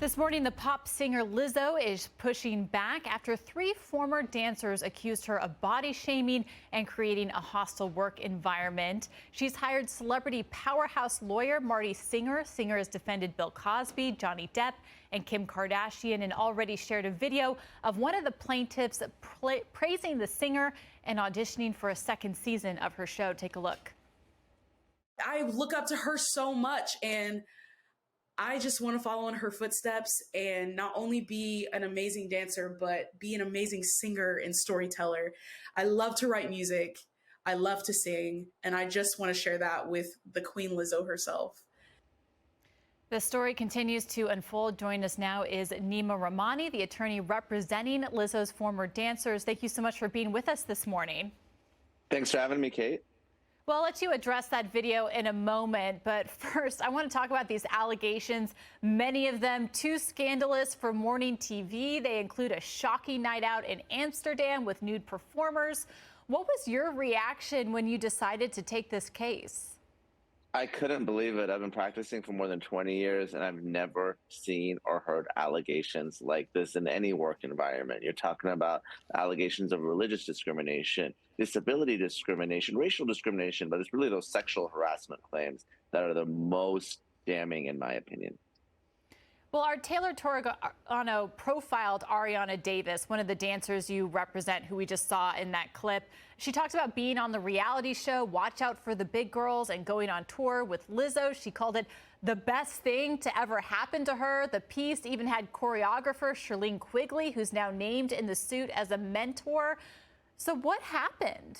This morning, the pop singer Lizzo is pushing back after three former dancers accused her of body shaming and creating a hostile work environment. She's hired celebrity powerhouse lawyer Marty Singer. Singer has defended Bill Cosby, Johnny Depp, and Kim Kardashian, and already shared a video of one of the plaintiffs praising the singer and auditioning for a second season of her show. Take a look. I look up to her so much, and I just want to follow in her footsteps and not only be an amazing dancer, but be an amazing singer and storyteller. I love to write music. I love to sing. And I just want to share that with the Queen Lizzo herself. The story continues to unfold. Joining us now is Neama Rahmani, the attorney representing Lizzo's former dancers. Thank you so much for being with us this morning. Thanks for having me, Kate. Well, I'll let you address that video in a moment, but first I want to talk about these allegations, many of them too scandalous for morning TV. They include a shocking night out in Amsterdam with nude performers. What was your reaction when you decided to take this case? I couldn't believe it. I've been practicing for more than 20 years, and I've never seen or heard allegations like this in any work environment. You're talking about allegations of religious discrimination, disability discrimination, racial discrimination, but it's really those sexual harassment claims that are the most damning, in my opinion. Well, our Taylor Torriano profiled Ariana Davis, one of the dancers you represent, who we just saw in that clip. She talks about being on the reality show, Watch Out for the Big Girls, and going on tour with Lizzo. She called it the best thing to ever happen to her. The piece even had choreographer Shirlene Quigley, who's now named in the suit as a mentor. So what happened?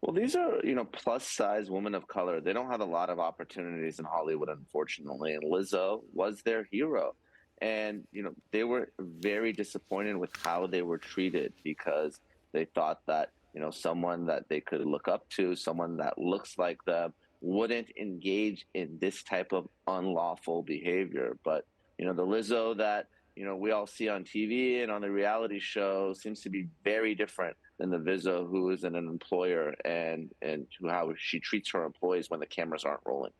Well, these are, plus-size women of color. They don't have a lot of opportunities in Hollywood, unfortunately. And Lizzo was their hero. And, they were very disappointed with how they were treated because they thought that, someone that they could look up to, someone that looks like them, wouldn't engage in this type of unlawful behavior. But, the Lizzo that, we all see on TV and on the reality show seems to be very different than the Lizzo who is an employer and how she treats her employees when the cameras aren't rolling.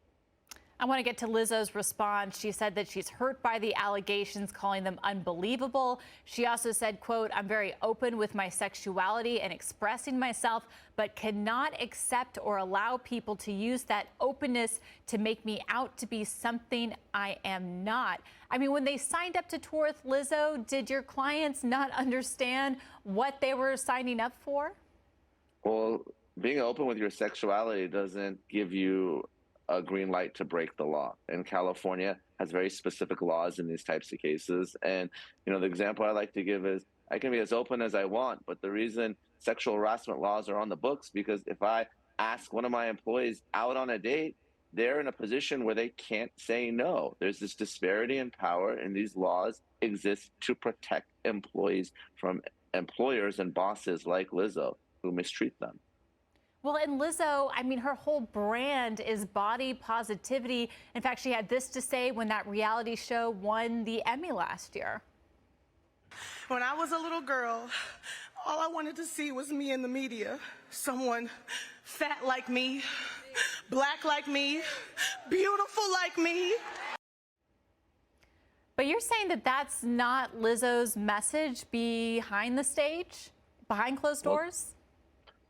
I want to get to Lizzo's response. She said that she's hurt by the allegations, calling them unbelievable. She also said, quote, "I'm very open with my sexuality and expressing myself, but cannot accept or allow people to use that openness to make me out to be something I am not." I mean, when they signed up to tour with Lizzo, did your clients not understand what they were signing up for? Well, being open with your sexuality doesn't give you a green light to break the law. And California has very specific laws in these types of cases. And, the example I like to give is I can be as open as I want, but the reason sexual harassment laws are on the books, because if I ask one of my employees out on a date, they're in a position where they can't say no. There's this disparity in power, and these laws exist to protect employees from employers and bosses like Lizzo who mistreat them. Well, and Lizzo, I mean, her whole brand is body positivity. In fact, she had this to say when that reality show won the Emmy last year. When I was a little girl, all I wanted to see was me in the media. Someone fat like me, black like me, beautiful like me. But you're saying that that's not Lizzo's message behind the stage, behind closed doors?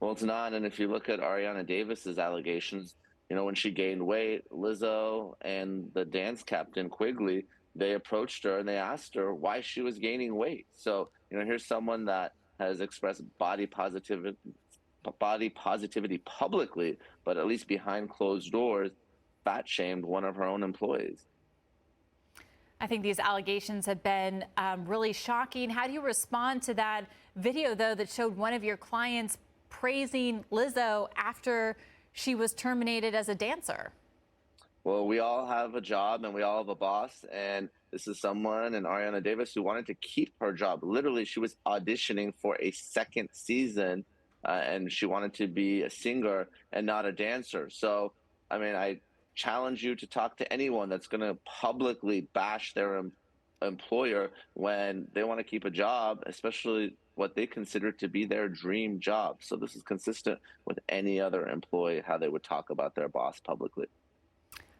Well, it's not. And if you look at Ariana Davis's allegations, when she gained weight, Lizzo and the dance captain Quigley, they approached her and they asked her why she was gaining weight. So, here's someone that has expressed body positivity publicly, but at least behind closed doors, fat shamed one of her own employees. I think these allegations have been really shocking. How do you respond to that video, though, that showed one of your clients praising Lizzo after she was terminated as a dancer? Well, we all have a job and we all have a boss. And this is someone, and Ariana Davis, who wanted to keep her job. Literally, she was auditioning for a second season and she wanted to be a singer and not a dancer. So, I mean, I challenge you to talk to anyone that's going to publicly bash their employer when they want to keep a job, especially what they consider to be their dream job. So this is consistent with any other employee, how they would talk about their boss publicly.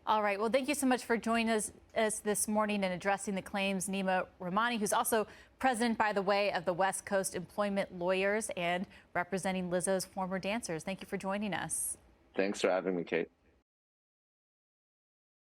All right. Well, thank you so much for joining us this morning and addressing the claims. Neama Rahmani, who's also president, by the way, of the West Coast Employment Lawyers and representing Lizzo's former dancers. Thank you for joining us. Thanks for having me, Kate.